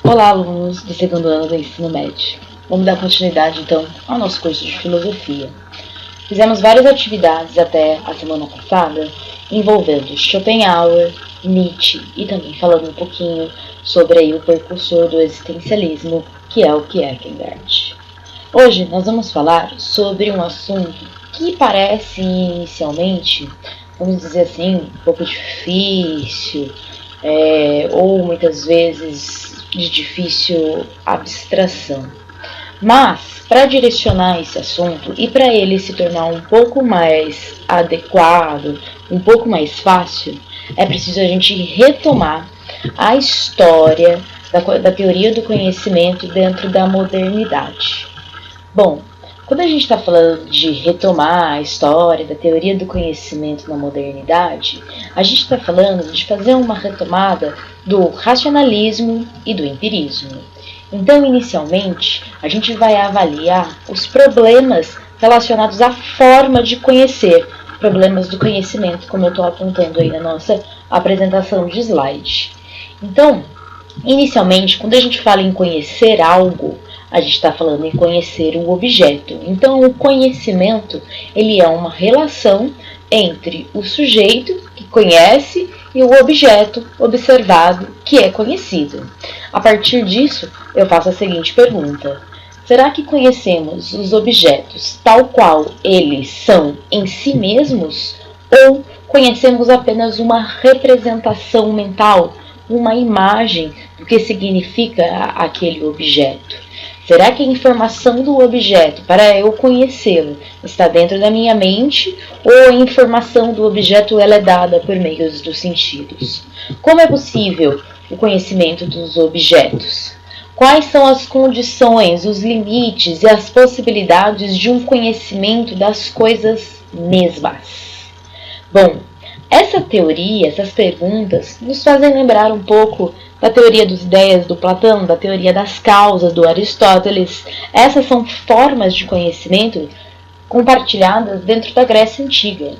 Olá, alunos do segundo ano do ensino médio. Vamos dar continuidade, então, ao nosso curso de filosofia. Fizemos várias atividades até a semana passada, envolvendo Schopenhauer, Nietzsche e também falando um pouquinho sobre aí o precursor do existencialismo, que é o Kierkegaard. Hoje nós vamos falar sobre um assunto que parece inicialmente, vamos dizer assim, um pouco difícil, ou muitas vezes de difícil abstração. Mas, para direcionar esse assunto e para ele se tornar um pouco mais adequado, um pouco mais fácil, é preciso a gente retomar a história da teoria do conhecimento dentro da modernidade. Bom, quando a gente está falando de retomar a história da teoria do conhecimento na modernidade, a gente está falando de fazer uma retomada do racionalismo e do empirismo. Então, inicialmente, a gente vai avaliar os problemas relacionados à forma de conhecer, problemas do conhecimento, como eu estou apontando aí na nossa apresentação de slide. Então, inicialmente, quando a gente fala em conhecer algo, a gente está falando em conhecer o objeto. Então, o conhecimento, ele é uma relação entre o sujeito, que conhece, e o objeto observado, que é conhecido. A partir disso, eu faço a seguinte pergunta: será que conhecemos os objetos tal qual eles são em si mesmos? Ou conhecemos apenas uma representação mental, uma imagem do que significa aquele objeto? Será que a informação do objeto, para eu conhecê-lo, está dentro da minha mente ou a informação do objeto ela é dada por meio dos sentidos? Como é possível o conhecimento dos objetos? Quais são as condições, os limites e as possibilidades de um conhecimento das coisas mesmas? Bom, essa teoria, essas perguntas, nos fazem lembrar um pouco da teoria das ideias do Platão, da teoria das causas do Aristóteles. Essas são formas de conhecimento compartilhadas dentro da Grécia Antiga.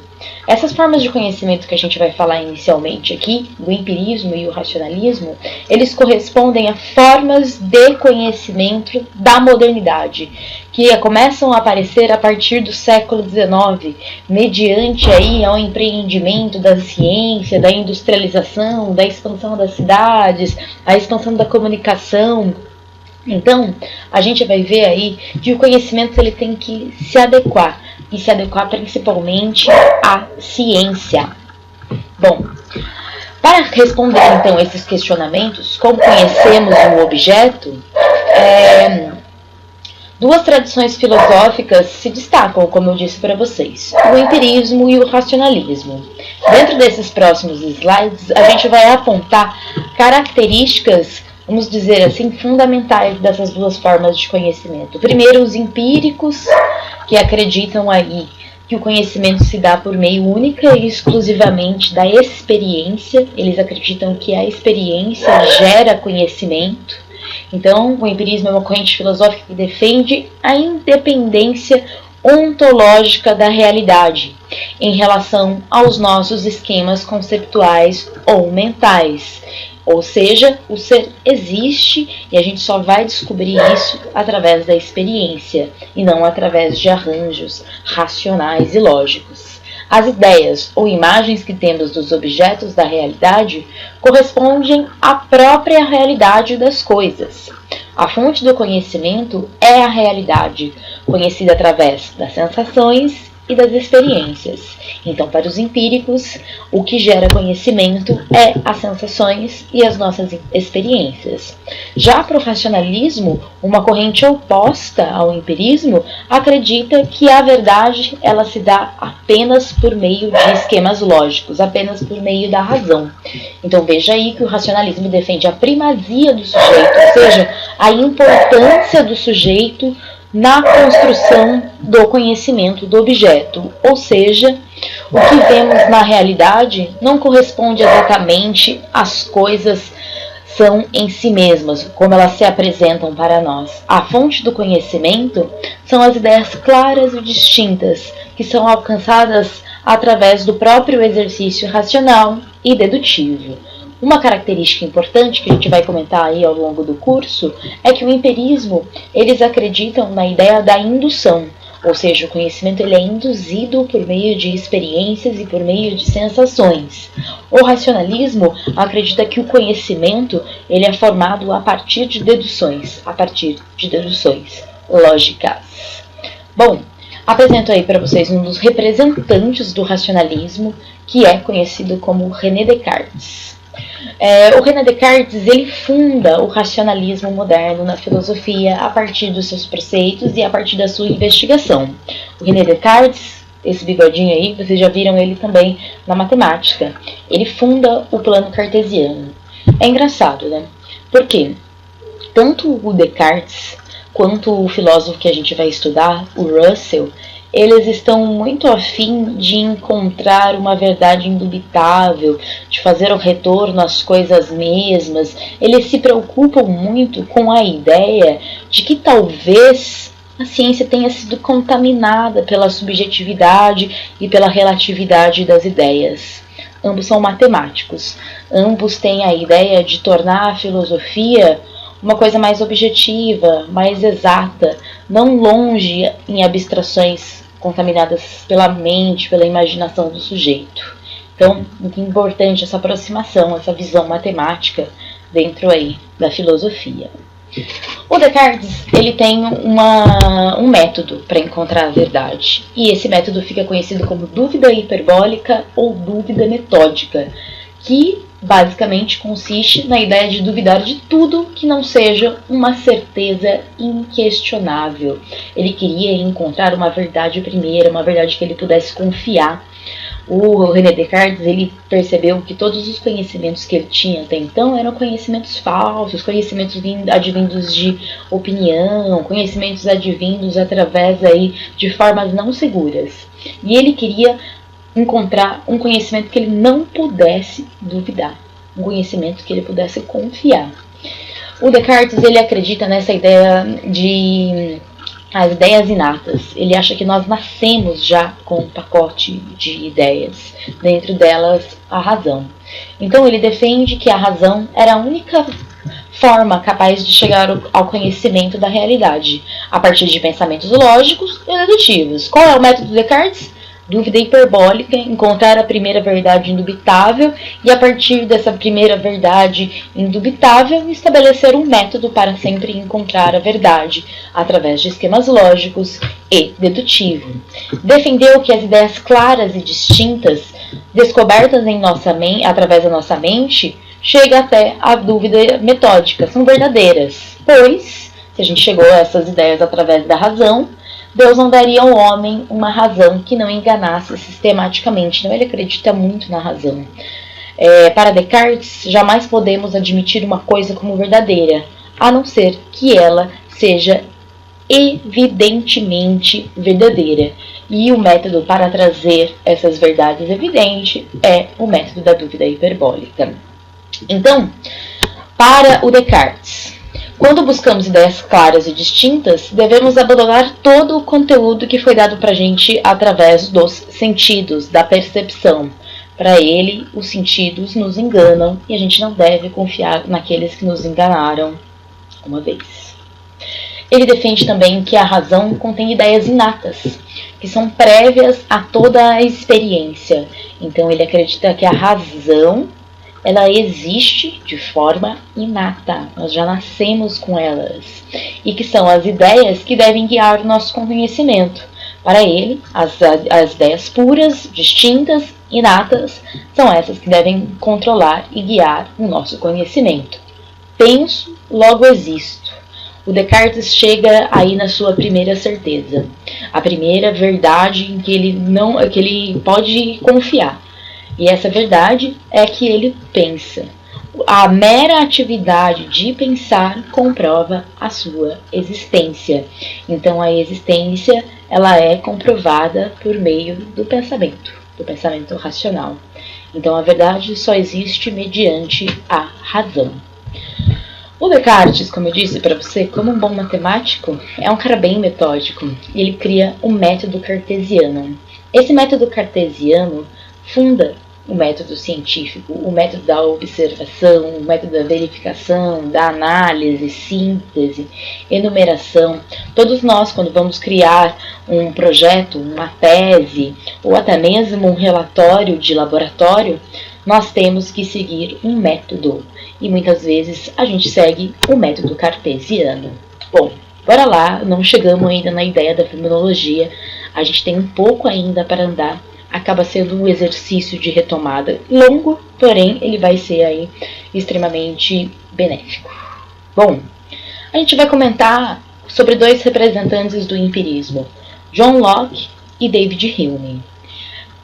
Essas formas de conhecimento que a gente vai falar inicialmente aqui, do empirismo e o racionalismo, eles correspondem a formas de conhecimento da modernidade, que começam a aparecer a partir do século XIX, mediante aí ao empreendimento da ciência, da industrialização, da expansão das cidades, a expansão da comunicação. Então, a gente vai ver aí que o conhecimento ele tem que se adequar, e se adequar principalmente à ciência. Bom, para responder então esses questionamentos, como conhecemos um objeto, duas tradições filosóficas se destacam, como eu disse para vocês, o empirismo e o racionalismo. Dentro desses próximos slides, a gente vai apontar características, vamos dizer assim, fundamentais dessas duas formas de conhecimento. Primeiro, os empíricos, que acreditam aí que o conhecimento se dá por meio única e exclusivamente da experiência. Eles acreditam que a experiência gera conhecimento. Então, o empirismo é uma corrente filosófica que defende a independência ontológica da realidade em relação aos nossos esquemas conceptuais ou mentais. Ou seja, o ser existe e a gente só vai descobrir isso através da experiência e não através de arranjos racionais e lógicos. As ideias ou imagens que temos dos objetos da realidade correspondem à própria realidade das coisas. A fonte do conhecimento é a realidade, conhecida através das sensações e das experiências. Então, para os empíricos, o que gera conhecimento é as sensações e as nossas experiências. Já para o racionalismo, uma corrente oposta ao empirismo acredita que a verdade ela se dá apenas por meio de esquemas lógicos, apenas por meio da razão. Então, veja aí que o racionalismo defende a primazia do sujeito, ou seja, a importância do sujeito na construção do conhecimento do objeto, ou seja, o que vemos na realidade não corresponde exatamente às coisas são em si mesmas, como elas se apresentam para nós. A fonte do conhecimento são as ideias claras e distintas, que são alcançadas através do próprio exercício racional e dedutivo. Uma característica importante que a gente vai comentar aí ao longo do curso é que o empirismo, eles acreditam na ideia da indução, ou seja, o conhecimento ele é induzido por meio de experiências e por meio de sensações. O racionalismo acredita que o conhecimento ele é formado a partir de deduções lógicas. Bom, apresento aí para vocês um dos representantes do racionalismo, que é conhecido como René Descartes. O René Descartes ele funda o racionalismo moderno na filosofia a partir dos seus preceitos e a partir da sua investigação. O René Descartes, esse bigodinho aí, vocês já viram ele também na matemática. Ele funda o plano cartesiano. É engraçado, né? Porque tanto o Descartes quanto o filósofo que a gente vai estudar, o Russell, eles estão muito afim de encontrar uma verdade indubitável, de fazer o retorno às coisas mesmas. Eles se preocupam muito com a ideia de que talvez a ciência tenha sido contaminada pela subjetividade e pela relatividade das ideias. Ambos são matemáticos. Ambos têm a ideia de tornar a filosofia uma coisa mais objetiva, mais exata, não longe em abstrações contaminadas pela mente, pela imaginação do sujeito. Então, muito importante essa aproximação, essa visão matemática dentro aí da filosofia. O Descartes ele tem um método para encontrar a verdade, e esse método fica conhecido como dúvida hiperbólica ou dúvida metódica, que basicamente consiste na ideia de duvidar de tudo que não seja uma certeza inquestionável. Ele queria encontrar uma verdade primeira, uma verdade que ele pudesse confiar. O René Descartes ele percebeu que todos os conhecimentos que ele tinha até então eram conhecimentos falsos, conhecimentos advindos de opinião, conhecimentos advindos através aí de formas não seguras. E ele queria encontrar um conhecimento que ele não pudesse duvidar, um conhecimento que ele pudesse confiar. O Descartes ele acredita nessa ideia de as ideias inatas. Ele acha que nós nascemos já com um pacote de ideias, dentro delas a razão. Então ele defende que a razão era a única forma capaz de chegar ao conhecimento da realidade, a partir de pensamentos lógicos e dedutivos. Qual é o método de Descartes? Dúvida hiperbólica, encontrar a primeira verdade indubitável e, a partir dessa primeira verdade indubitável, estabelecer um método para sempre encontrar a verdade, através de esquemas lógicos e dedutivos. Defendeu que as ideias claras e distintas, descobertas em através da nossa mente, chegam até a dúvida metódica, são verdadeiras, pois, se a gente chegou a essas ideias através da razão, Deus não daria ao homem uma razão que não enganasse sistematicamente. Então ele acredita muito na razão. Para Descartes, jamais podemos admitir uma coisa como verdadeira, a não ser que ela seja evidentemente verdadeira. E o método para trazer essas verdades evidentes é o método da dúvida hiperbólica. Então, para o Descartes, quando buscamos ideias claras e distintas, devemos abandonar todo o conteúdo que foi dado para a gente através dos sentidos, da percepção. Para ele, os sentidos nos enganam e a gente não deve confiar naqueles que nos enganaram uma vez. Ele defende também que a razão contém ideias inatas, que são prévias a toda a experiência. Então ele acredita que a razão ela existe de forma inata, nós já nascemos com elas, e que são as ideias que devem guiar o nosso conhecimento. Para ele, as ideias puras, distintas, inatas, são essas que devem controlar e guiar o nosso conhecimento. Penso, logo existo. O Descartes chega aí na sua primeira certeza, a primeira verdade em que ele pode confiar. E essa verdade é que ele pensa. A mera atividade de pensar comprova a sua existência. Então a existência ela é comprovada por meio do pensamento racional. Então a verdade só existe mediante a razão. O Descartes, como eu disse para você, como um bom matemático, é um cara bem metódico. E ele cria o método cartesiano. Esse método cartesiano funda o método científico, o método da observação, o método da verificação, da análise, síntese, enumeração. Todos nós, quando vamos criar um projeto, uma tese, ou até mesmo um relatório de laboratório, nós temos que seguir um método. E muitas vezes a gente segue o método cartesiano. Bom, bora lá, não chegamos ainda na ideia da fenomenologia, a gente tem um pouco ainda para andar. Acaba sendo um exercício de retomada longo, porém ele vai ser aí extremamente benéfico. Bom, a gente vai comentar sobre dois representantes do empirismo, John Locke e David Hume.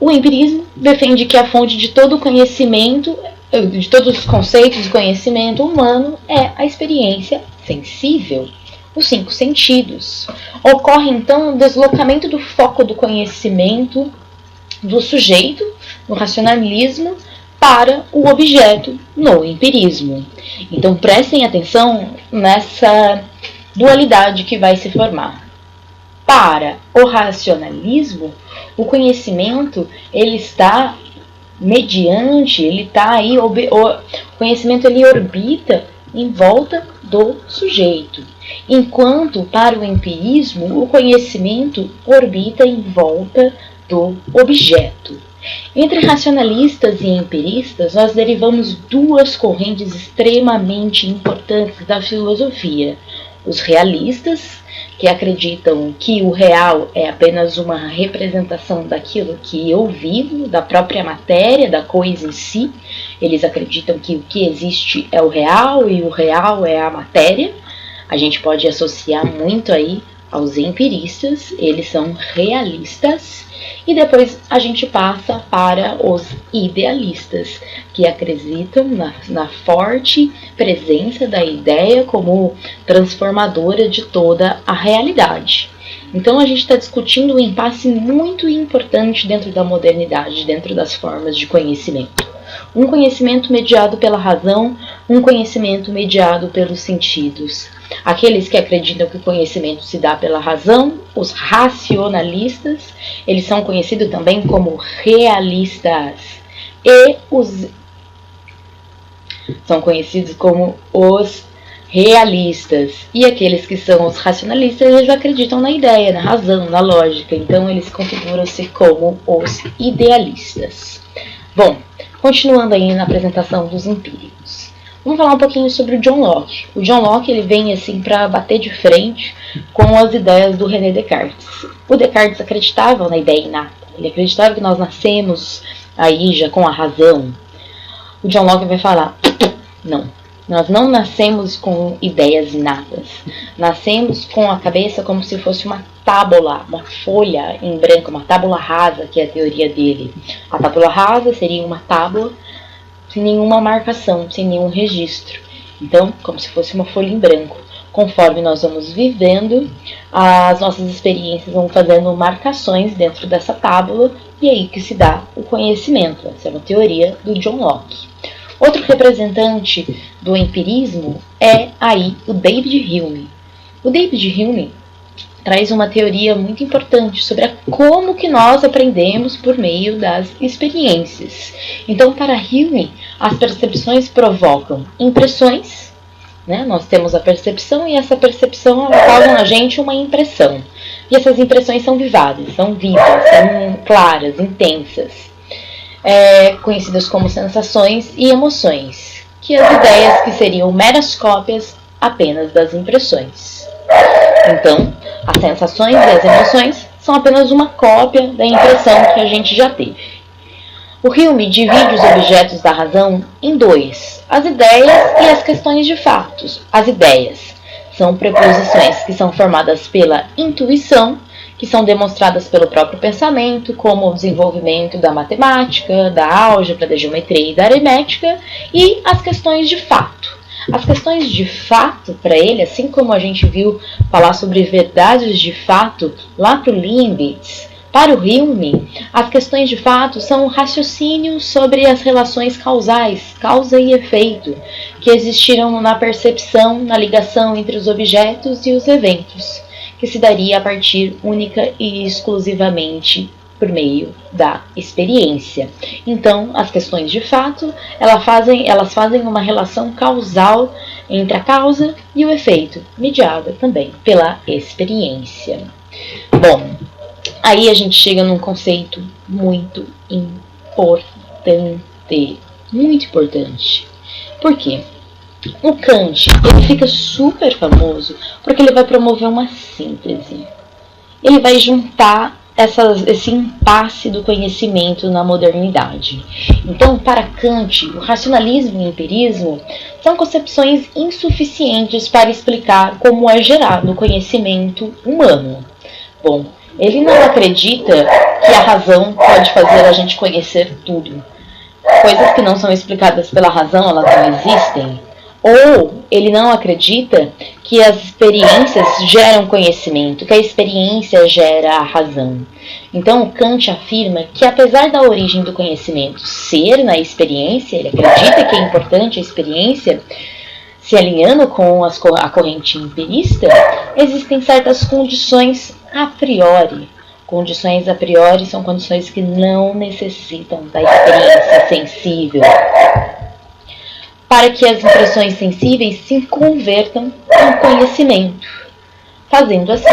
O empirismo defende que a fonte de todo o conhecimento, de todos os conceitos de conhecimento humano é a experiência sensível, os 5 sentidos. Ocorre então o deslocamento do foco do conhecimento do sujeito, no racionalismo, para o objeto, no empirismo. Então prestem atenção nessa dualidade que vai se formar. Para o racionalismo, o conhecimento ele está mediante, ele está aí, o conhecimento ele orbita em volta do sujeito, enquanto para o empirismo o conhecimento orbita em volta do objeto. Entre racionalistas e empiristas, nós derivamos duas correntes extremamente importantes da filosofia. Os realistas, que acreditam que o real é apenas uma representação daquilo que eu vivo, da própria matéria, da coisa em si. Eles acreditam que o que existe é o real e o real é a matéria. A gente pode associar muito aí aos empiristas, eles são realistas. E depois a gente passa para os idealistas, que acreditam na forte presença da ideia como transformadora de toda a realidade. Então a gente está discutindo um impasse muito importante dentro da modernidade, dentro das formas de conhecimento. Um conhecimento mediado pela razão, um conhecimento mediado pelos sentidos. Aqueles que acreditam que o conhecimento se dá pela razão, os racionalistas, eles são conhecidos também como realistas. E são conhecidos como os realistas. E aqueles que são os racionalistas, eles acreditam na ideia, na razão, na lógica. Então eles configuram-se como os idealistas. Bom, continuando aí na apresentação dos empíricos. Vamos falar um pouquinho sobre o John Locke. O John Locke ele vem assim para bater de frente com as ideias do René Descartes. O Descartes acreditava na ideia inata. Ele acreditava que nós nascemos aí já com a razão. O John Locke vai falar, não, nós não nascemos com ideias inatas. Nascemos com a cabeça como se fosse uma tábula, uma folha em branco, uma tábula rasa, que é a teoria dele. A tábula rasa seria uma tábua sem nenhuma marcação, sem nenhum registro. Então, como se fosse uma folha em branco. Conforme nós vamos vivendo, as nossas experiências vão fazendo marcações dentro dessa tábula, e é aí que se dá o conhecimento. Essa é uma teoria do John Locke. Outro representante do empirismo é aí o David Hume. O David Hume traz uma teoria muito importante sobre como que nós aprendemos por meio das experiências. Então, para Hume, as percepções provocam impressões, né? Nós temos a percepção e essa percepção ela causa na gente uma impressão. E essas impressões são vivadas, são vivas, são claras, intensas, conhecidas como sensações e emoções, que as ideias que seriam meras cópias apenas das impressões. Então, as sensações e as emoções são apenas uma cópia da impressão que a gente já teve. O Hume divide os objetos da razão em dois, as ideias e as questões de fatos. As ideias são preposições que são formadas pela intuição, que são demonstradas pelo próprio pensamento, como o desenvolvimento da matemática, da álgebra, da geometria e da aritmética, e as questões de fato. As questões de fato, para ele, assim como a gente viu falar sobre verdades de fato lá para o Leibniz, para o Hume, as questões de fato são um raciocínio sobre as relações causais, causa e efeito, que existiram na percepção, na ligação entre os objetos e os eventos, que se daria a partir única e exclusivamente por meio da experiência. Então, as questões de fato, elas fazem uma relação causal entre a causa e o efeito, mediada também pela experiência. Bom, aí a gente chega num conceito muito importante. Muito importante. Por quê? O Kant, ele fica super famoso porque ele vai promover uma síntese. Ele vai juntar esse impasse do conhecimento na modernidade. Então, para Kant, o racionalismo e o empirismo são concepções insuficientes para explicar como é gerado o conhecimento humano. Bom, ele não acredita que a razão pode fazer a gente conhecer tudo. Coisas que não são explicadas pela razão, elas não existem. Ou ele não acredita que as experiências geram conhecimento, que a experiência gera a razão. Então, Kant afirma que, apesar da origem do conhecimento ser na experiência, ele acredita que é importante a experiência, se alinhando com a corrente empirista, existem certas condições a priori. Condições a priori são condições que não necessitam da experiência sensível, para que as impressões sensíveis se convertam em conhecimento, fazendo assim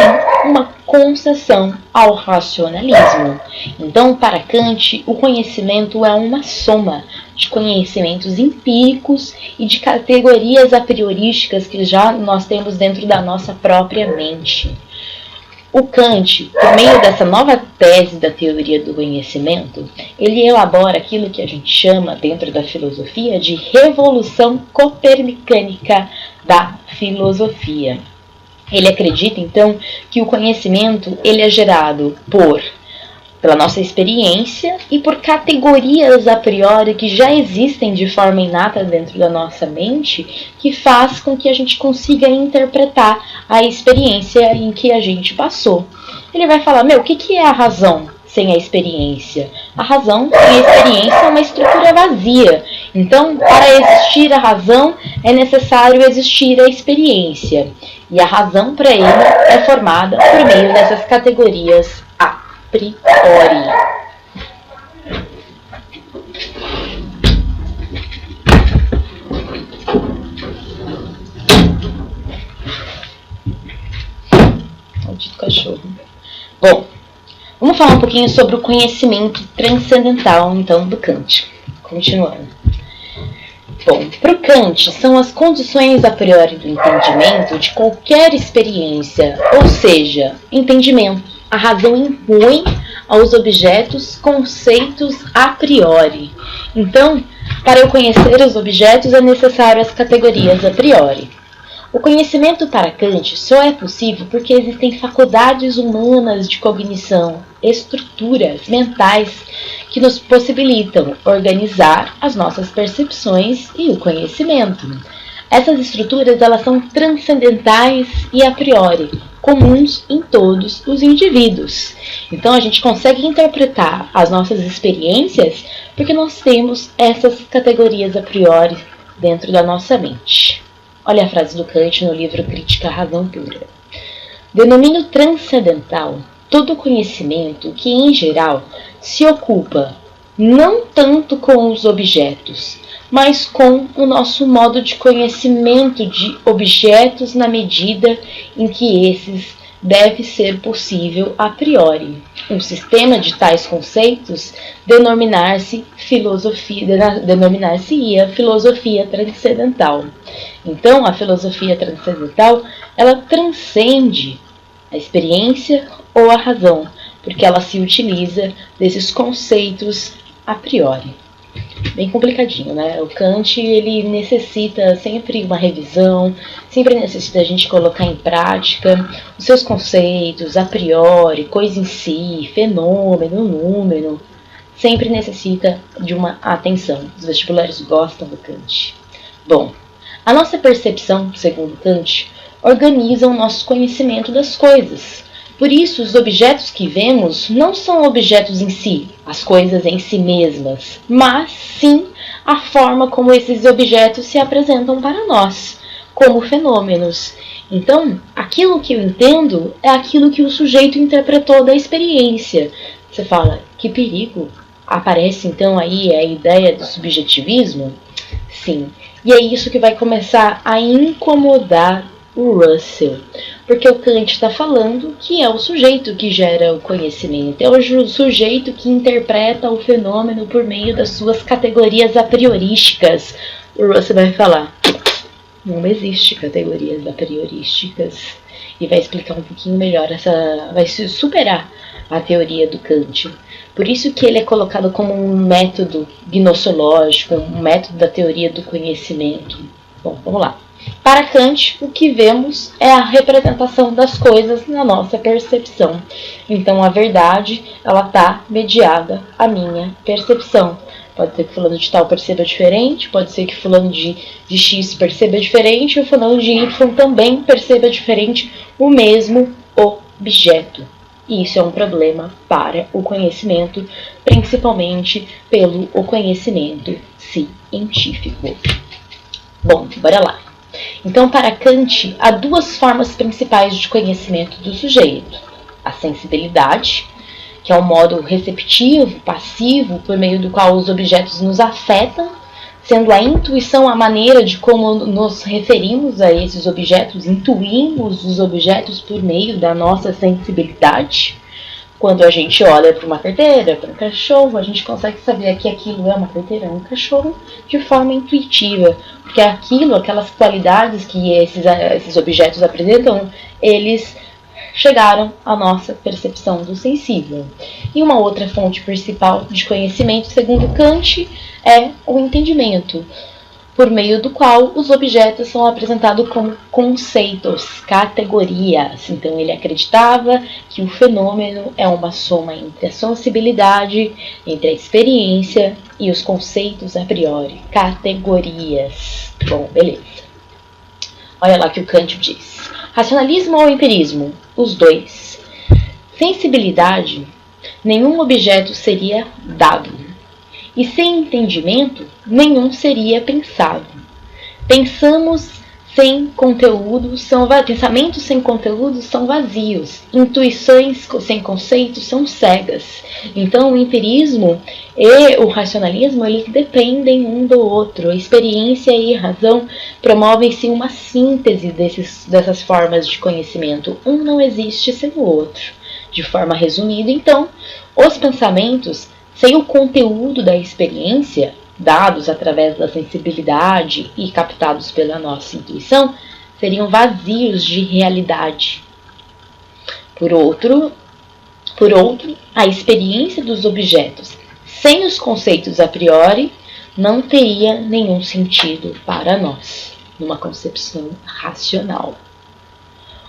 uma concessão ao racionalismo. Então, para Kant, o conhecimento é uma soma de conhecimentos empíricos e de categorias a priorísticas que já nós temos dentro da nossa própria mente. O Kant, por meio dessa nova tese da teoria do conhecimento, ele elabora aquilo que a gente chama, dentro da filosofia, de revolução copernicânica da filosofia. Ele acredita, então, que o conhecimento ele é gerado pela nossa experiência e por categorias a priori que já existem de forma inata dentro da nossa mente, que faz com que a gente consiga interpretar a experiência em que a gente passou. Ele vai falar, o que é a razão sem a experiência? A razão sem a experiência é uma estrutura vazia. Então, para existir a razão, é necessário existir a experiência. E a razão para ele é formada por meio dessas categorias a priori. Maldito cachorro. Bom, vamos falar um pouquinho sobre o conhecimento transcendental, então, do Kant. Continuando. Bom, para o Kant, são as condições a priori do entendimento de qualquer experiência, ou seja, entendimento. A razão impõe aos objetos conceitos a priori. Então, para eu conhecer os objetos, é necessário as categorias a priori. O conhecimento para Kant só é possível porque existem faculdades humanas de cognição, estruturas mentais que nos possibilitam organizar as nossas percepções e o conhecimento. Essas estruturas elas são transcendentais e a priori, comuns em todos os indivíduos. Então a gente consegue interpretar as nossas experiências porque nós temos essas categorias a priori dentro da nossa mente. Olha a frase do Kant no livro Crítica à Razão Pura. Denomino transcendental todo conhecimento que, em geral, se ocupa não tanto com os objetos, mas com o nosso modo de conhecimento de objetos na medida em que esses deve ser possível a priori. Um sistema de tais conceitos denominar-se-ia filosofia transcendental. Então, a filosofia transcendental, ela transcende a experiência ou a razão, porque ela se utiliza desses conceitos a priori. Bem complicadinho, né? O Kant, ele necessita sempre uma revisão, sempre necessita a gente colocar em prática os seus conceitos a priori, coisa em si, fenômeno, número. Sempre necessita de uma atenção. Os vestibulares gostam do Kant. Bom, a nossa percepção, segundo Kant, organiza o nosso conhecimento das coisas. Por isso, os objetos que vemos não são objetos em si, as coisas em si mesmas, mas sim a forma como esses objetos se apresentam para nós, como fenômenos. Então, aquilo que eu entendo é aquilo que o sujeito interpretou da experiência, Você fala, que perigo! Aparece então aí a ideia do subjetivismo? Sim. E é isso que vai começar a incomodar o Russell. Porque o Kant está falando que é o sujeito que gera o conhecimento, é o sujeito que interpreta o fenômeno por meio das suas categorias a priorísticas. O Russell vai falar, não existe categorias a priorísticas. E vai explicar um pouquinho melhor, vai superar a teoria do Kant. Por isso que ele é colocado como um método gnossológico, um método da teoria do conhecimento. Bom, vamos lá. Para Kant, o que vemos é a representação das coisas na nossa percepção. Então, a verdade, ela está mediada à minha percepção. Pode ser que fulano de tal perceba diferente, pode ser que fulano de X perceba diferente, e o fulano de Y também perceba diferente o mesmo objeto. E isso é um problema para o conhecimento, principalmente pelo conhecimento científico. Bom, bora lá. Então, para Kant, há duas formas principais de conhecimento do sujeito. A sensibilidade, que é um modo receptivo, passivo, por meio do qual os objetos nos afetam, sendo a intuição a maneira de como nos referimos a esses objetos, intuímos os objetos por meio da nossa sensibilidade. Quando a gente olha para uma carteira, para um cachorro, a gente consegue saber que aquilo é uma carteira, um cachorro, de forma intuitiva. Porque aquelas qualidades que esses objetos apresentam, eles chegaram à nossa percepção do sensível. E uma outra fonte principal de conhecimento, segundo Kant, é o entendimento, por meio do qual os objetos são apresentados como conceitos, categorias. Então ele acreditava que o fenômeno é uma soma entre a sensibilidade, entre a experiência e os conceitos a priori, categorias. Bom, beleza. Olha lá o que o Kant diz. Racionalismo ou empirismo? Os dois. Sensibilidade, nenhum objeto seria dado. E sem entendimento, nenhum seria pensado. Pensamentos sem conteúdo são vazios. Intuições sem conceitos são cegas. Então, o empirismo e o racionalismo, eles dependem um do outro. A experiência e a razão promovem-se uma síntese dessas formas de conhecimento. Um não existe sem o outro. De forma resumida, então, os pensamentos sem o conteúdo da experiência, dados através da sensibilidade e captados pela nossa intuição, seriam vazios de realidade. Por outro, a experiência dos objetos sem os conceitos a priori não teria nenhum sentido para nós, numa concepção racional.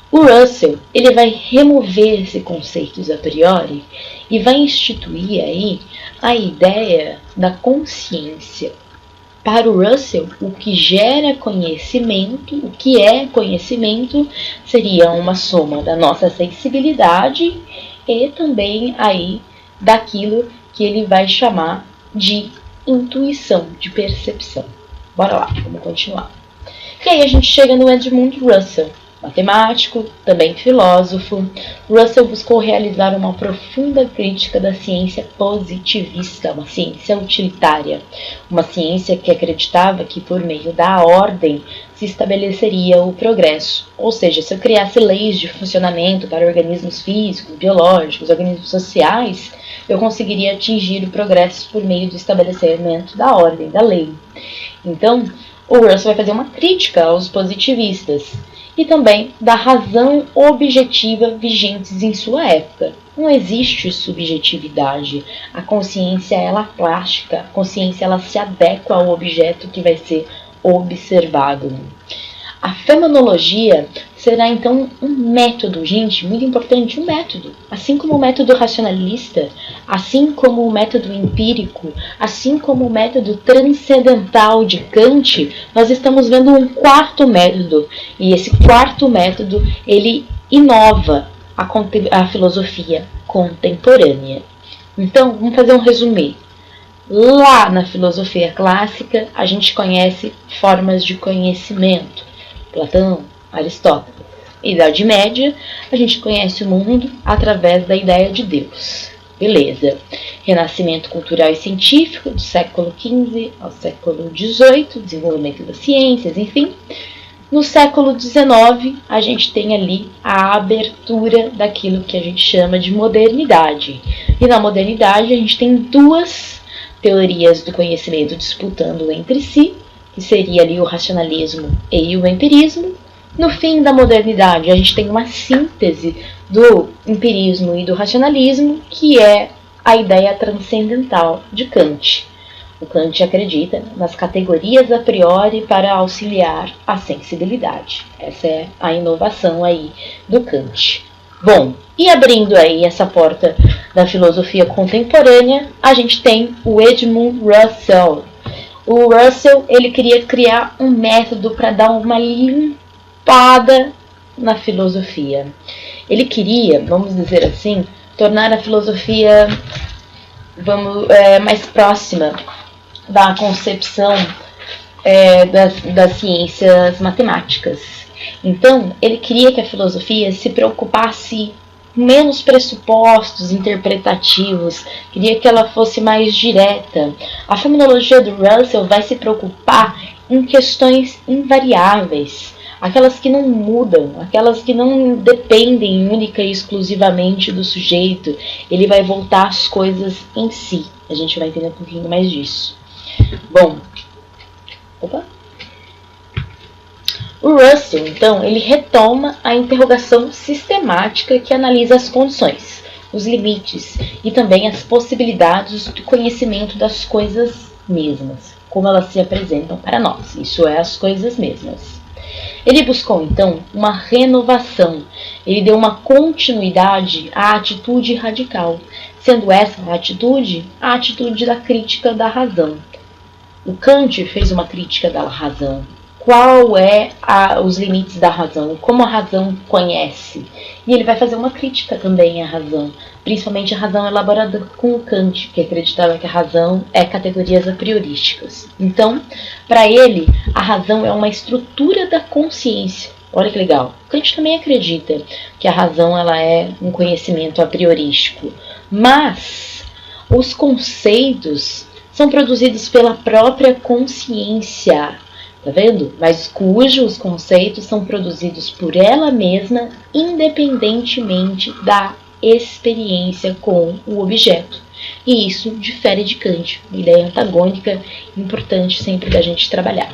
O Russell, ele vai remover esses conceitos a priori e vai instituir aí a ideia da consciência. Para o Russell, o que gera conhecimento, o que é conhecimento, seria uma soma da nossa sensibilidade e também aí daquilo que ele vai chamar de intuição, de percepção. Bora lá, vamos continuar. E aí a gente chega no Edmund Russell, matemático, também filósofo. Russell buscou realizar uma profunda crítica da ciência positivista, uma ciência utilitária, uma ciência que acreditava que por meio da ordem se estabeleceria o progresso. Ou seja, se eu criasse leis de funcionamento para organismos físicos, biológicos, organismos sociais, eu conseguiria atingir o progresso por meio do estabelecimento da ordem, da lei. Então, o Russell vai fazer uma crítica aos positivistas e também da razão objetiva vigentes em sua época. Não existe subjetividade. A consciência ela é plástica, a consciência ela se adequa ao objeto que vai ser observado. A fenomenologia será então um método, gente, muito importante, um método. Assim como o método racionalista, assim como o método empírico, assim como o método transcendental de Kant, nós estamos vendo um quarto método. E esse quarto método, ele inova a filosofia contemporânea. Então, vamos fazer um resumê. Lá na filosofia clássica, a gente conhece formas de conhecimento. Platão, Aristóteles. Idade Média, a gente conhece o mundo através da ideia de Deus. Beleza. Renascimento cultural e científico do século XV ao século XVIII, desenvolvimento das ciências, enfim. No século XIX, a gente tem ali a abertura daquilo que a gente chama de modernidade. E na modernidade a gente tem duas teorias do conhecimento disputando entre si, que seria ali o racionalismo e o empirismo. No fim da modernidade, a gente tem uma síntese do empirismo e do racionalismo, que é a ideia transcendental de Kant. O Kant acredita nas categorias a priori para auxiliar a sensibilidade. Essa é a inovação aí do Kant. Bom, e abrindo aí essa porta da filosofia contemporânea, a gente tem o Edmund Russell. O Russell, ele queria criar um método para dar uma limpada na filosofia. Ele queria, vamos dizer assim, tornar a filosofia mais próxima da concepção das ciências matemáticas. Então, ele queria que a filosofia se preocupasse menos pressupostos interpretativos, queria que ela fosse mais direta. A fenomenologia do Russell vai se preocupar em questões invariáveis, aquelas que não mudam, aquelas que não dependem única e exclusivamente do sujeito. Ele vai voltar às coisas em si. A gente vai entender um pouquinho mais disso. Bom, o Russell, então, ele retoma a interrogação sistemática que analisa as condições, os limites e também as possibilidades do conhecimento das coisas mesmas, como elas se apresentam para nós. Isso é, as coisas mesmas. Ele buscou, então, uma renovação. Ele deu uma continuidade à atitude radical, sendo essa a atitude da crítica da razão. O Kant fez uma crítica da razão. Qual os limites da razão? Como a razão conhece? E ele vai fazer uma crítica também à razão, principalmente a razão elaborada com o Kant, que acreditava que a razão é categorias a priorísticas. Então, para ele, a razão é uma estrutura da consciência. Olha que legal. Kant também acredita que a razão ela é um conhecimento a priorístico, mas os conceitos são produzidos pela própria consciência. Tá vendo? Mas cujos conceitos são produzidos por ela mesma, independentemente da experiência com o objeto. E isso difere de Kant, uma ideia antagônica importante sempre da gente trabalhar.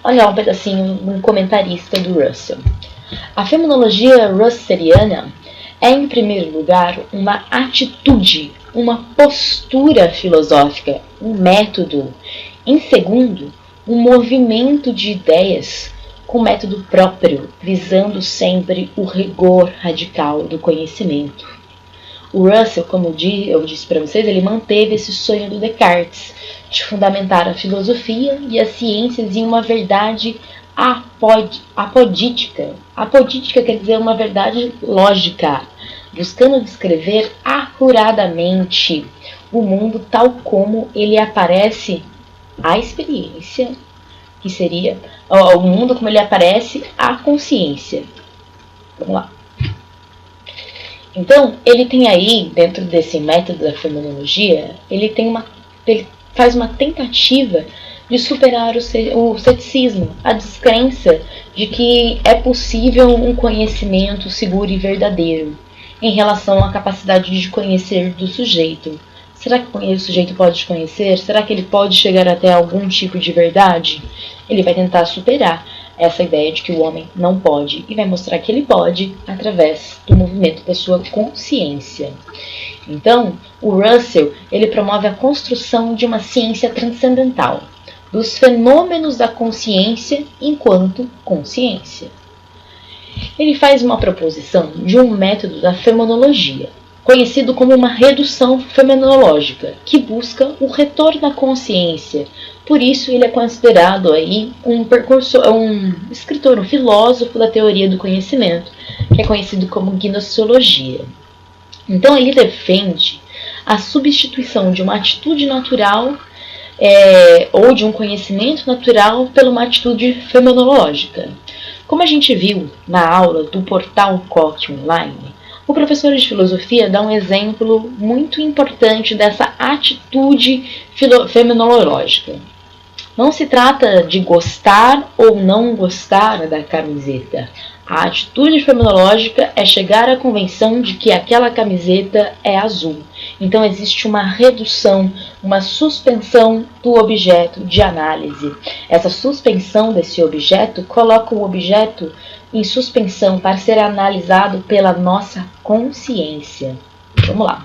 Olha um pedacinho, um comentarista do Russell. A fenomenologia russeliana é, em primeiro lugar, uma atitude, uma postura filosófica, um método. Em segundo, um movimento de ideias com método próprio, visando sempre o rigor radical do conhecimento. O Russell, como eu disse para vocês, ele manteve esse sonho do Descartes de fundamentar a filosofia e as ciências em uma verdade apodítica. Apodítica quer dizer uma verdade lógica, buscando descrever acuradamente o mundo tal como ele aparece à experiência, que seria o mundo como ele aparece à consciência. Vamos lá. Então, ele tem aí, dentro desse método da fenomenologia, ele faz uma tentativa de superar o ceticismo, a descrença de que é possível um conhecimento seguro e verdadeiro em relação à capacidade de conhecer do sujeito. Será que o sujeito pode conhecer? Será que ele pode chegar até algum tipo de verdade? Ele vai tentar superar essa ideia de que o homem não pode e vai mostrar que ele pode através do movimento da sua consciência. Então, o Russell ele promove a construção de uma ciência transcendental, dos fenômenos da consciência enquanto consciência. Ele faz uma proposição de um método da fenomenologia, conhecido como uma redução fenomenológica, que busca o retorno à consciência. Por isso ele é considerado aí um escritor, um filósofo da teoria do conhecimento, que é conhecido como gnoseologia. Então ele defende a substituição de uma atitude natural ou de um conhecimento natural por uma atitude fenomenológica. Como a gente viu na aula do portal Coque Online, O professor de filosofia dá um exemplo muito importante dessa atitude fenomenológica. Não se trata de gostar ou não gostar da camiseta. A atitude fenomenológica é chegar à convenção de que aquela camiseta é azul. Então existe uma redução, uma suspensão do objeto de análise. Essa suspensão desse objeto coloca o objeto em suspensão para ser analisado pela nossa consciência. Vamos lá.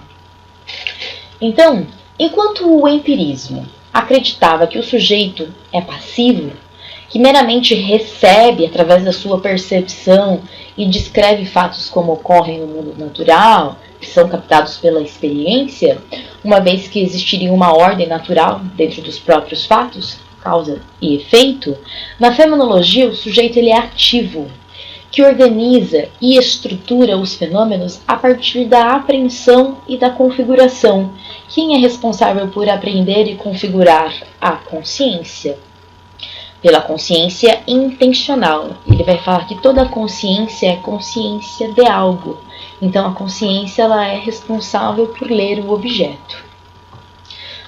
Então, enquanto o empirismo acreditava que o sujeito é passivo, que meramente recebe através da sua percepção e descreve fatos como ocorrem no mundo natural, que são captados pela experiência, uma vez que existiria uma ordem natural dentro dos próprios fatos, causa e efeito, na fenomenologia o sujeito ele é ativo, que organiza e estrutura os fenômenos a partir da apreensão e da configuração. Quem é responsável por apreender e configurar? A consciência. Pela consciência intencional. Ele vai falar que toda consciência é consciência de algo. Então a consciência ela é responsável por ler o objeto.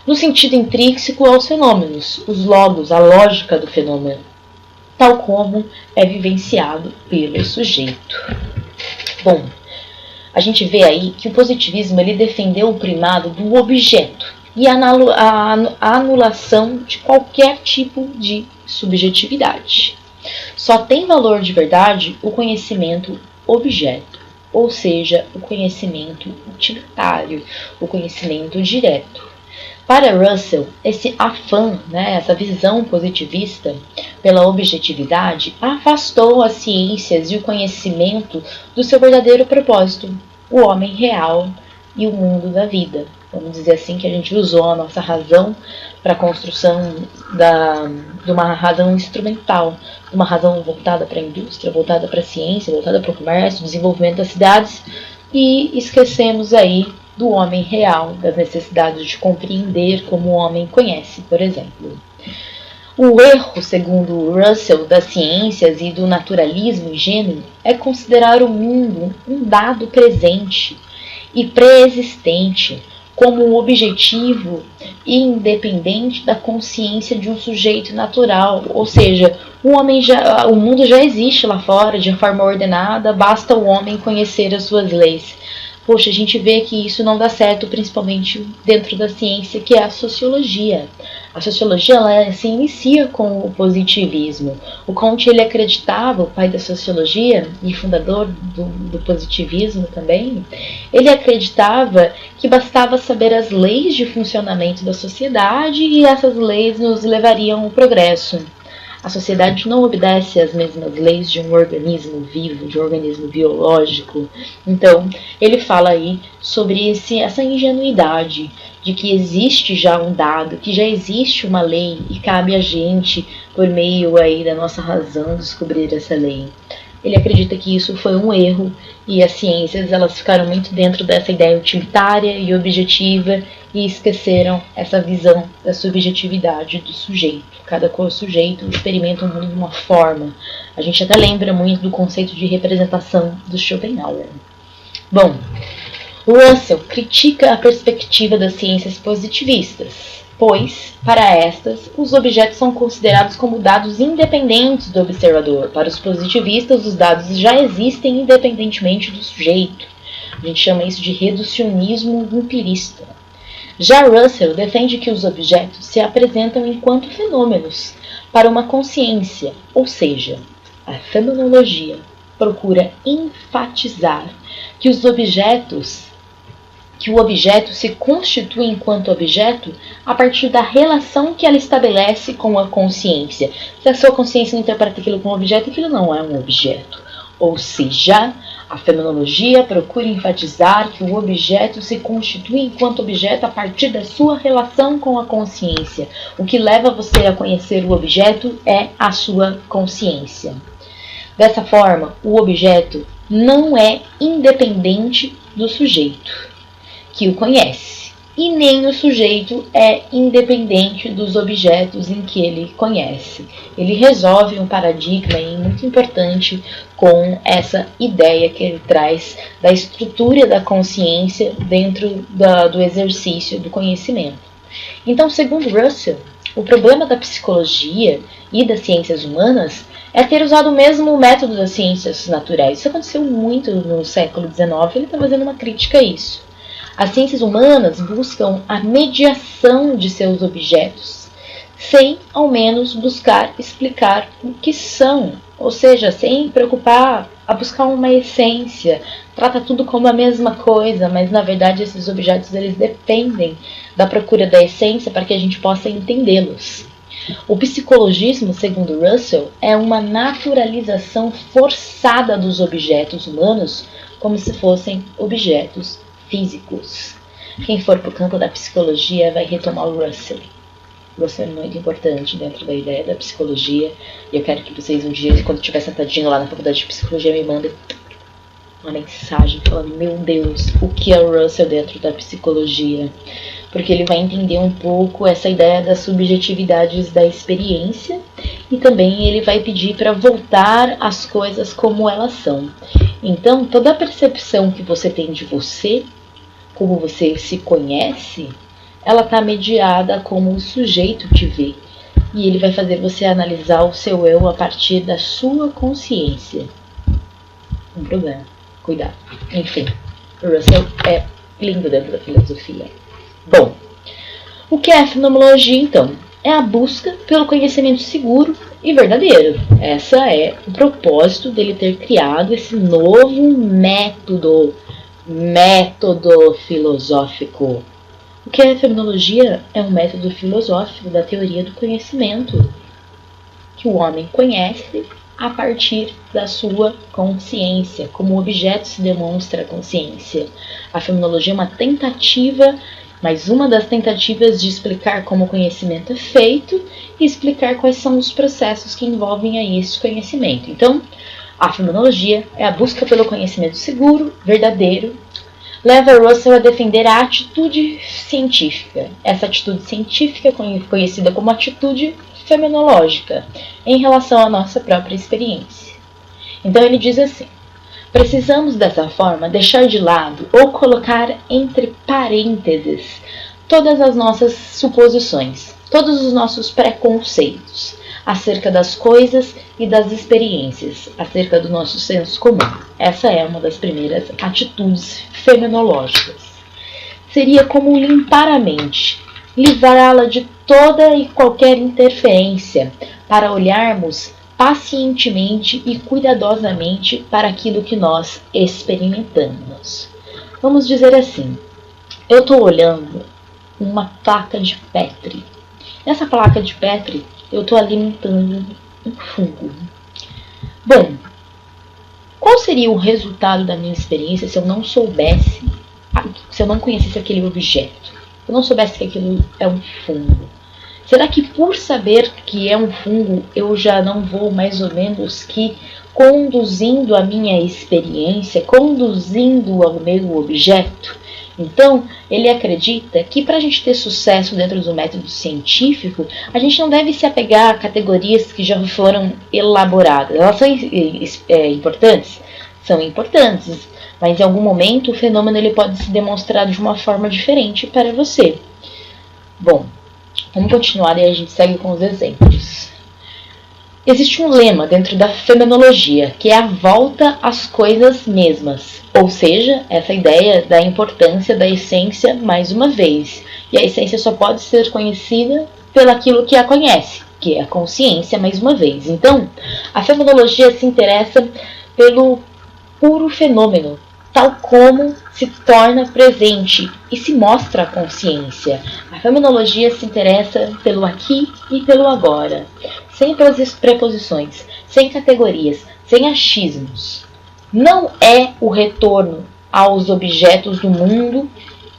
No sentido intrínseco aos fenômenos, os logos, a lógica do fenômeno, tal como é vivenciado pelo sujeito. Bom, a gente vê aí que o positivismo ele defendeu o primado do objeto e a anulação de qualquer tipo de subjetividade. Só tem valor de verdade o conhecimento objeto, ou seja, o conhecimento utilitário, o conhecimento direto. Para Russell, esse afã, essa visão positivista pela objetividade afastou as ciências e o conhecimento do seu verdadeiro propósito, o homem real e o mundo da vida. Vamos dizer assim que a gente usou a nossa razão para a construção de uma razão instrumental, uma razão voltada para a indústria, voltada para a ciência, voltada para o comércio, desenvolvimento das cidades, e esquecemos aí do homem real, das necessidades de compreender como o homem conhece, por exemplo. O erro, segundo Russell, das ciências e do naturalismo ingênuo é considerar o mundo um dado presente e pré-existente como um objetivo e independente da consciência de um sujeito natural, ou seja, o mundo já existe lá fora de forma ordenada, basta o homem conhecer as suas leis. Poxa, a gente vê que isso não dá certo, principalmente dentro da ciência, que é a sociologia. A sociologia ela se inicia com o positivismo. O Comte ele acreditava, o pai da sociologia e fundador do positivismo também, ele acreditava que bastava saber as leis de funcionamento da sociedade e essas leis nos levariam ao progresso. A sociedade não obedece às mesmas leis de um organismo vivo, de um organismo biológico. Então, ele fala aí sobre essa ingenuidade de que existe já um dado, que já existe uma lei e cabe a gente, por meio aí da nossa razão, descobrir essa lei. Ele acredita que isso foi um erro e as ciências elas ficaram muito dentro dessa ideia utilitária e objetiva e esqueceram essa visão da subjetividade do sujeito. Cada sujeito experimenta o mundo de uma forma. A gente até lembra muito do conceito de representação do Schopenhauer. Bom, Russell critica a perspectiva das ciências positivistas, pois, para estas, os objetos são considerados como dados independentes do observador. Para os positivistas, os dados já existem independentemente do sujeito. A gente chama isso de reducionismo empirista. Já Russell defende que os objetos se apresentam enquanto fenômenos para uma consciência, ou seja, a fenomenologia procura enfatizar que o objeto se constitui enquanto objeto a partir da relação que ela estabelece com a consciência. Se a sua consciência não interpreta aquilo como objeto, aquilo não é um objeto. Ou seja, a fenomenologia procura enfatizar que o objeto se constitui enquanto objeto a partir da sua relação com a consciência. O que leva você a conhecer o objeto é a sua consciência. Dessa forma, o objeto não é independente do sujeito que o conhece. e nem o sujeito é independente dos objetos em que ele conhece. Ele resolve um paradigma muito importante com essa ideia que ele traz da estrutura da consciência dentro do exercício do conhecimento. Então, segundo Russell, o problema da psicologia e das ciências humanas é ter usado o mesmo método das ciências naturais. Isso aconteceu muito no século XIX, ele está fazendo uma crítica a isso. As ciências humanas buscam a mediação de seus objetos, sem ao menos buscar explicar o que são, ou seja, sem preocupar a buscar uma essência. Trata tudo como a mesma coisa, mas na verdade esses objetos eles dependem da procura da essência para que a gente possa entendê-los. O psicologismo, segundo Russell, é uma naturalização forçada dos objetos humanos como se fossem objetos físicos. Quem for para o campo da psicologia vai retomar o Russell. Russell é muito importante dentro da ideia da psicologia. E eu quero que vocês um dia, quando estiver sentadinho lá na faculdade de psicologia, me mandem uma mensagem falando: meu Deus, o que é o Russell dentro da psicologia? Porque ele vai entender um pouco essa ideia das subjetividades da experiência e também ele vai pedir para voltar às coisas como elas são. Então, toda a percepção que você tem de você, como você se conhece, ela está mediada como o sujeito te vê. E ele vai fazer você analisar o seu eu a partir da sua consciência. Um problema. Cuidado. Enfim, o Russell é lindo dentro da filosofia. Bom, o que é a fenomenologia, então? É a busca pelo conhecimento seguro e verdadeiro. Essa é o propósito dele ter criado esse novo método filosófico. O que é a fenomenologia? É um método filosófico da teoria do conhecimento, que o homem conhece a partir da sua consciência, como o objeto se demonstra a consciência. A fenomenologia é uma tentativa, mais uma das tentativas de explicar como o conhecimento é feito e explicar quais são os processos que envolvem aí esse conhecimento. Então, a fenomenologia é a busca pelo conhecimento seguro, verdadeiro, leva Russell a defender a atitude científica. Essa atitude científica é conhecida como atitude fenomenológica, em relação à nossa própria experiência. Então ele diz assim: precisamos dessa forma deixar de lado ou colocar entre parênteses todas as nossas suposições, todos os nossos preconceitos acerca das coisas e das experiências, acerca do nosso senso comum. Essa é uma das primeiras atitudes fenomenológicas. Seria como limpar a mente, livrá-la de toda e qualquer interferência, para olharmos pacientemente e cuidadosamente para aquilo que nós experimentamos. Vamos dizer assim: eu estou olhando uma placa de Petri. Nessa placa de Petri, eu estou alimentando um fungo. Bom, qual seria o resultado da minha experiência se eu não soubesse, se eu não conhecesse aquele objeto? Se eu não soubesse que aquilo é um fungo? Será que por saber que é um fungo, eu já não vou mais ou menos que conduzindo a minha experiência, conduzindo ao meu objeto? Então, ele acredita que para a gente ter sucesso dentro do método científico, a gente não deve se apegar a categorias que já foram elaboradas. Elas são importantes? São importantes, mas em algum momento o fenômeno ele pode se demonstrar de uma forma diferente para você. Bom, vamos continuar e a gente segue com os exemplos. Existe um lema dentro da fenomenologia, que é a volta às coisas mesmas, ou seja, essa ideia da importância da essência mais uma vez. E a essência só pode ser conhecida pelaquilo que a conhece, que é a consciência mais uma vez. Então, a fenomenologia se interessa pelo puro fenômeno, tal como se torna presente e se mostra a consciência. A fenomenologia se interessa pelo aqui e pelo agora, sem preposições, sem categorias, sem achismos. Não é o retorno aos objetos do mundo,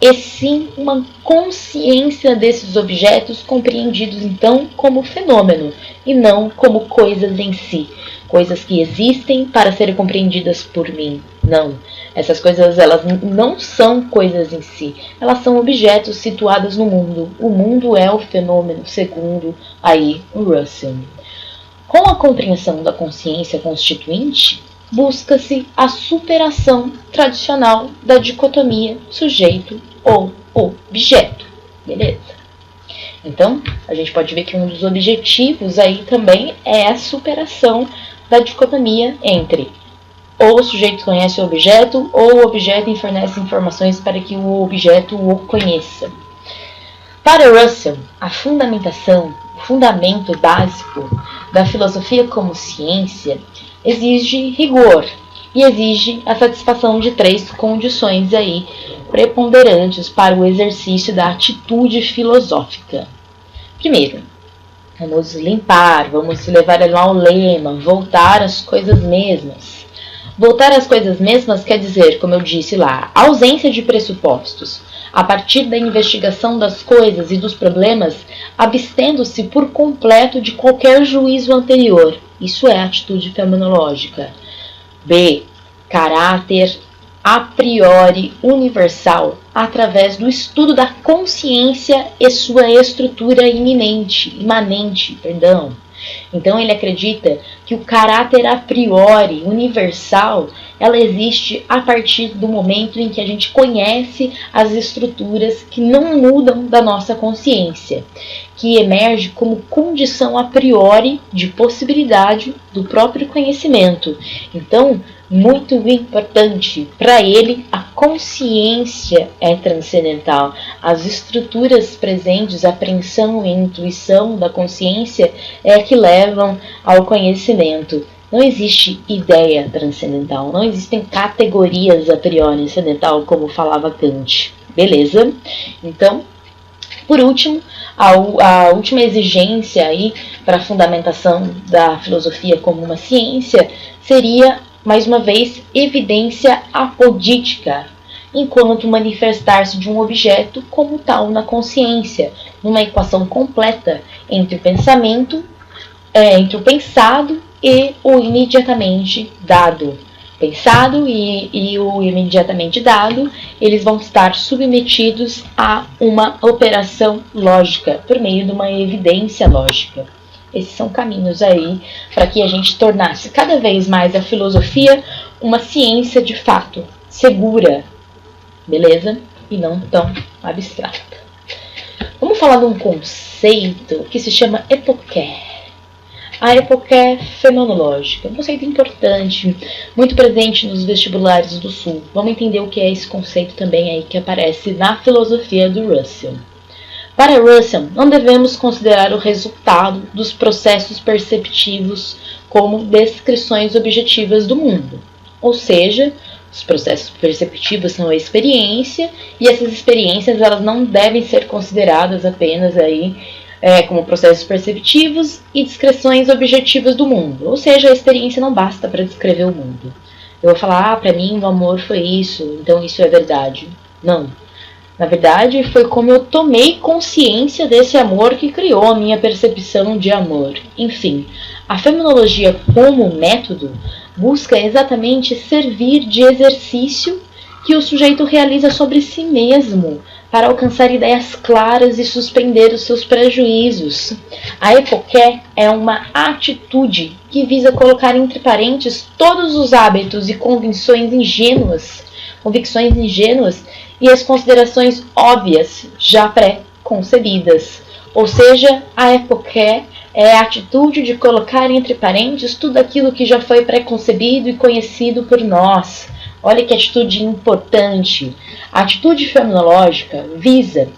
e sim uma consciência desses objetos compreendidos então como fenômeno e não como coisas em si. coisas que existem para serem compreendidas por mim. Não. Essas coisas, elas não são coisas em si. Elas são objetos situados no mundo. O mundo é o fenômeno, segundo aí o Russell. Com a compreensão da consciência constituinte, busca-se a superação tradicional da dicotomia sujeito ou objeto. Beleza? Então, a gente pode ver que um dos objetivos aí também é a superação da dicotomia entre ou o sujeito conhece o objeto ou o objeto fornece informações para que o objeto o conheça. Para Russell, a fundamentação, o fundamento básico da filosofia como ciência exige rigor e exige a satisfação de 3 condições aí preponderantes para o exercício da atitude filosófica. Primeiro, vamos limpar, vamos levar lá ao lema, voltar às coisas mesmas. Voltar às coisas mesmas quer dizer, como eu disse lá, ausência de pressupostos, a partir da investigação das coisas e dos problemas, abstendo-se por completo de qualquer juízo anterior. Isso é atitude fenomenológica. B. Caráter a priori universal, através do estudo da consciência e sua estrutura imanente. Então ele acredita que o caráter a priori universal, ela existe a partir do momento em que a gente conhece as estruturas que não mudam da nossa consciência, que emerge como condição a priori de possibilidade do próprio conhecimento. Então, muito importante para ele, a consciência é transcendental. As estruturas presentes, a apreensão e a intuição da consciência é que levam ao conhecimento. Não existe ideia transcendental, não existem categorias a priori transcendental, como falava Kant. Beleza? Então, por último, a última exigência aí para a fundamentação da filosofia como uma ciência seria, mais uma vez, evidência apodítica, enquanto manifestar-se de um objeto como tal na consciência, numa equação completa entre o pensamento, entre o pensado e o imediatamente dado. Pensado e o imediatamente dado, eles vão estar submetidos a uma operação lógica, por meio de uma evidência lógica. Esses são caminhos aí para que a gente tornasse cada vez mais a filosofia uma ciência de fato, segura, beleza? E não tão abstrata. Vamos falar de um conceito que se chama epoqué. A epoqué fenomenológica, um conceito importante, muito presente nos vestibulares do Sul. Vamos entender o que é esse conceito também aí que aparece na filosofia do Russell. Para Russell, não devemos considerar o resultado dos processos perceptivos como descrições objetivas do mundo. Ou seja, os processos perceptivos são a experiência, e essas experiências elas não devem ser consideradas apenas aí, como processos perceptivos e descrições objetivas do mundo. Ou seja, a experiência não basta para descrever o mundo. Eu vou falar, para mim o amor foi isso, então isso é verdade. Não. Na verdade, foi como eu tomei consciência desse amor que criou a minha percepção de amor. Enfim, a fenomenologia como método busca exatamente servir de exercício que o sujeito realiza sobre si mesmo, para alcançar ideias claras e suspender os seus prejuízos. A epoqué é uma atitude que visa colocar entre parênteses todos os hábitos e convicções ingênuas e as considerações óbvias já pré-concebidas. Ou seja, a epoqué é a atitude de colocar entre parênteses tudo aquilo que já foi pré-concebido e conhecido por nós. Olha que atitude importante. A atitude fenomenológica visa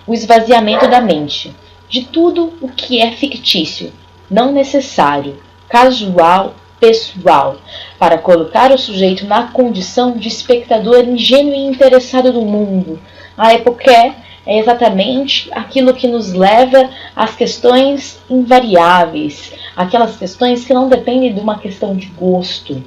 o esvaziamento da mente de tudo o que é fictício, não necessário, casual, pessoal, para colocar o sujeito na condição de espectador ingênuo e interessado no mundo. A epoqué é exatamente aquilo que nos leva às questões invariáveis, aquelas questões que não dependem de uma questão de gosto.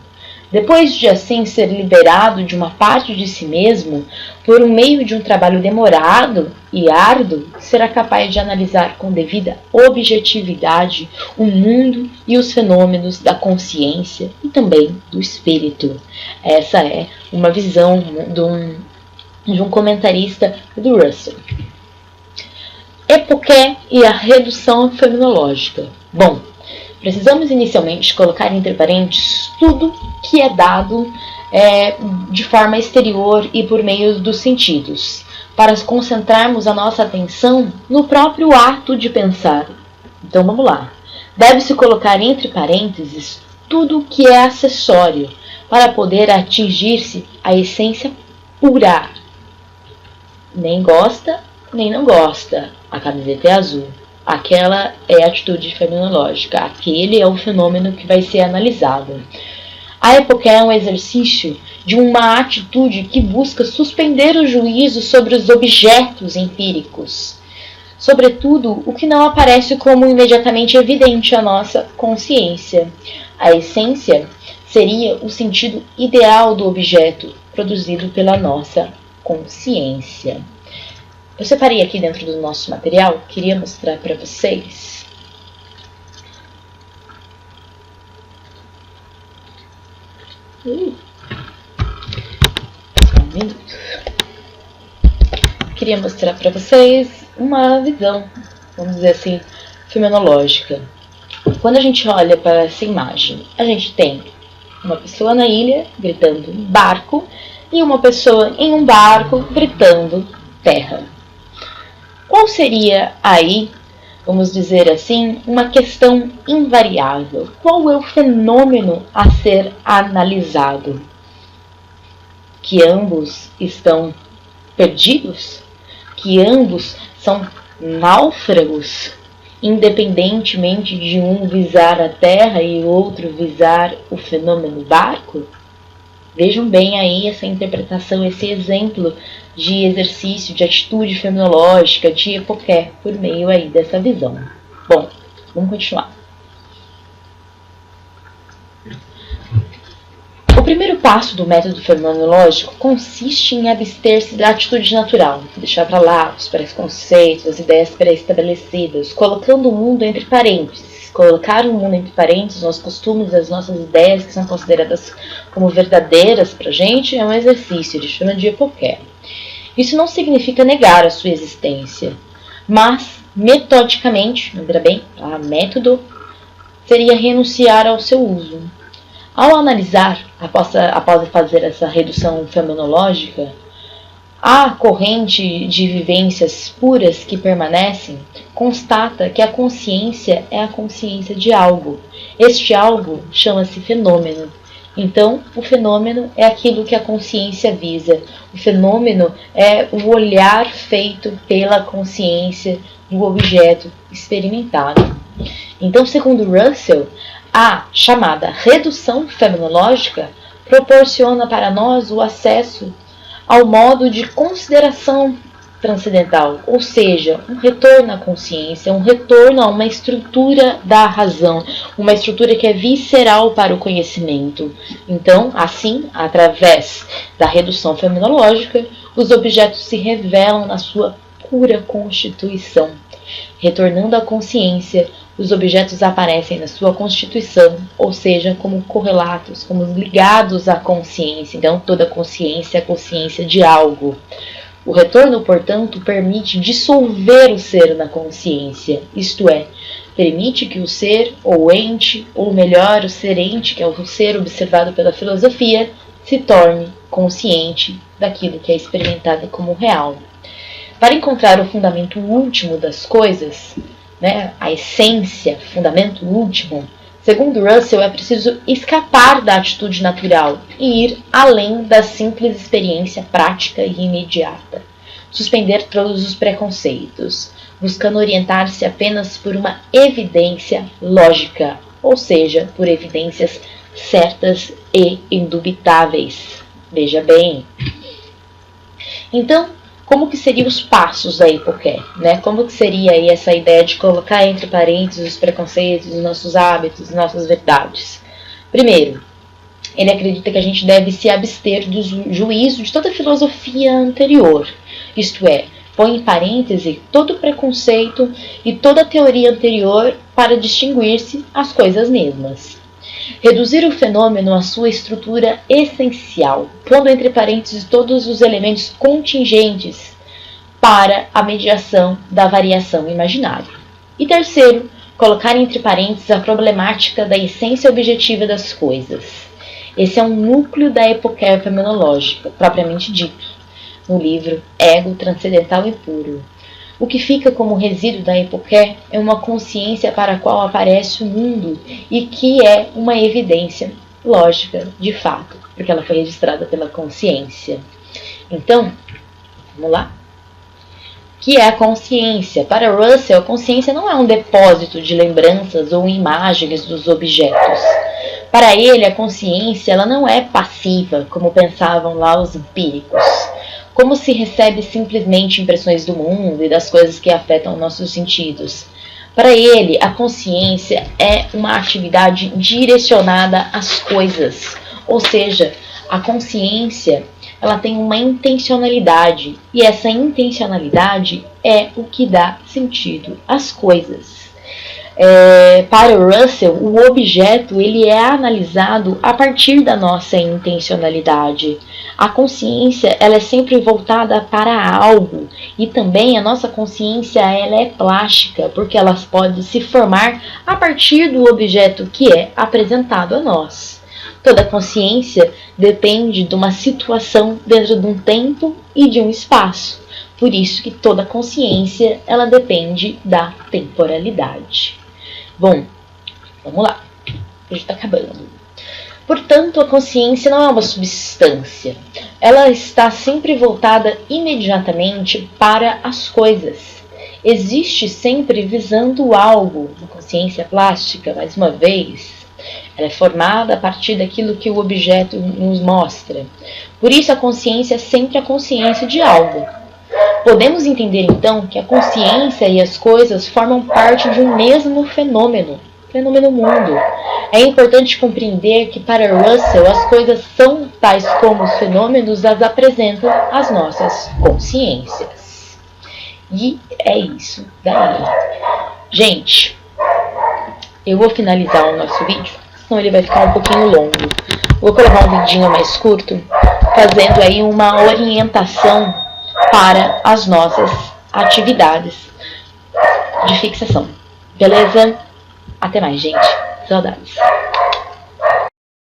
Depois de assim ser liberado de uma parte de si mesmo, por meio de um trabalho demorado e árduo, será capaz de analisar com devida objetividade o mundo e os fenômenos da consciência e também do espírito. Essa é uma visão de um comentarista do Russell. Epoché e a redução fenomenológica. Bom, precisamos inicialmente colocar entre parênteses tudo que é dado de forma exterior e por meio dos sentidos, para concentrarmos a nossa atenção no próprio ato de pensar. Então vamos lá. Deve-se colocar entre parênteses tudo que é acessório, para poder atingir-se a essência pura. Nem gosta, nem não gosta. A camiseta é azul. Aquela é a atitude fenomenológica. Aquele é o fenômeno que vai ser analisado. A epoché é um exercício de uma atitude que busca suspender o juízo sobre os objetos empíricos, sobretudo o que não aparece como imediatamente evidente à nossa consciência. A essência seria o sentido ideal do objeto, produzido pela nossa consciência. Eu separei aqui dentro do nosso material, queria mostrar para vocês. Só um minuto. Queria mostrar para vocês uma visão, vamos dizer assim, fenomenológica. Quando a gente olha para essa imagem, a gente tem uma pessoa na ilha gritando barco e uma pessoa em um barco gritando terra. Qual seria aí, vamos dizer assim, uma questão invariável? Qual é o fenômeno a ser analisado? Que ambos estão perdidos? Que ambos são náufragos? Independentemente de um visar a terra e o outro visar o fenômeno barco? Vejam bem aí essa interpretação, esse exemplo de exercício, de atitude fenomenológica, de epoché, por meio aí dessa visão. Bom, vamos continuar. O primeiro passo do método fenomenológico consiste em abster-se da atitude natural, deixar para lá os preconceitos, as ideias pré-estabelecidas, colocando o mundo entre parênteses. Colocar o mundo entre parênteses, os costumes, as nossas ideias que são consideradas como verdadeiras para a gente, é um exercício, ele chama de epoché. Isso não significa negar a sua existência, mas metodicamente, lembra bem, a método seria renunciar ao seu uso. Ao analisar, após fazer essa redução fenomenológica, a corrente de vivências puras que permanecem constata que a consciência é a consciência de algo. Este algo chama-se fenômeno. Então, o fenômeno é aquilo que a consciência visa. O fenômeno é o olhar feito pela consciência do objeto experimentado. Então, segundo Russell, a chamada redução fenomenológica proporciona para nós o acesso ao modo de consideração transcendental, ou seja, um retorno à consciência, um retorno a uma estrutura da razão, uma estrutura que é visceral para o conhecimento. Então, assim, através da redução fenomenológica, os objetos se revelam na sua pura constituição. Retornando à consciência, os objetos aparecem na sua constituição, ou seja, como correlatos, como ligados à consciência. Então, toda consciência é consciência de algo. O retorno, portanto, permite dissolver o ser na consciência, isto é, permite que o ser, ou ente, ou melhor, o ser ente, que é o ser observado pela filosofia, se torne consciente daquilo que é experimentado como real. Para encontrar o fundamento último das coisas, a essência, fundamento último, segundo Russell, é preciso escapar da atitude natural e ir além da simples experiência prática e imediata. Suspender todos os preconceitos, buscando orientar-se apenas por uma evidência lógica, ou seja, por evidências certas e indubitáveis. Veja bem. Então, como que seriam os passos da epoché? Como que seria aí essa ideia de colocar entre parênteses os preconceitos, os nossos hábitos, as nossas verdades? Primeiro, Ele acredita que a gente deve se abster do juízo de toda filosofia anterior, isto é, põe em parêntese todo preconceito e toda teoria anterior para distinguir-se as coisas mesmas. Reduzir o fenômeno à sua estrutura essencial, pondo entre parênteses todos os elementos contingentes para a mediação da variação imaginária. E terceiro, colocar entre parênteses a problemática da essência objetiva das coisas. Esse é um núcleo da epoquéia fenomenológica, propriamente dito, no livro Ego Transcendental e Puro. O que fica como resíduo da epoqué é uma consciência para a qual aparece o mundo e que é uma evidência lógica de fato, porque ela foi registrada pela consciência. Então, vamos lá? O que é a consciência? Para Russell, a consciência não é um depósito de lembranças ou imagens dos objetos. Para ele, a consciência ela não é passiva, como pensavam lá os empíricos. Como se recebe simplesmente impressões do mundo e das coisas que afetam nossos sentidos. Para ele, a consciência é uma atividade direcionada às coisas, ou seja, a consciência ela tem uma intencionalidade e essa intencionalidade é o que dá sentido às coisas. Para o Russell, o objeto ele é analisado a partir da nossa intencionalidade. A consciência ela é sempre voltada para algo e também a nossa consciência ela é plástica, porque ela pode se formar a partir do objeto que é apresentado a nós. Toda consciência depende de uma situação dentro de um tempo e de um espaço. Por isso que toda consciência ela depende da temporalidade. Bom, vamos lá. Já está acabando. Portanto, a consciência não é uma substância. Ela está sempre voltada imediatamente para as coisas. Existe sempre visando algo. A consciência plástica, mais uma vez, ela é formada a partir daquilo que o objeto nos mostra. Por isso, a consciência é sempre a consciência de algo. Podemos entender, então, que a consciência e as coisas formam parte de um mesmo fenômeno mundo. É importante compreender que, para Russell, as coisas são tais como os fenômenos as apresentam às nossas consciências. E é isso daí. Gente, eu vou finalizar o nosso vídeo, senão ele vai ficar um pouquinho longo. Vou colocar um vidinho mais curto, fazendo aí uma orientação para as nossas atividades de fixação. Beleza? Até mais, gente. Saudades.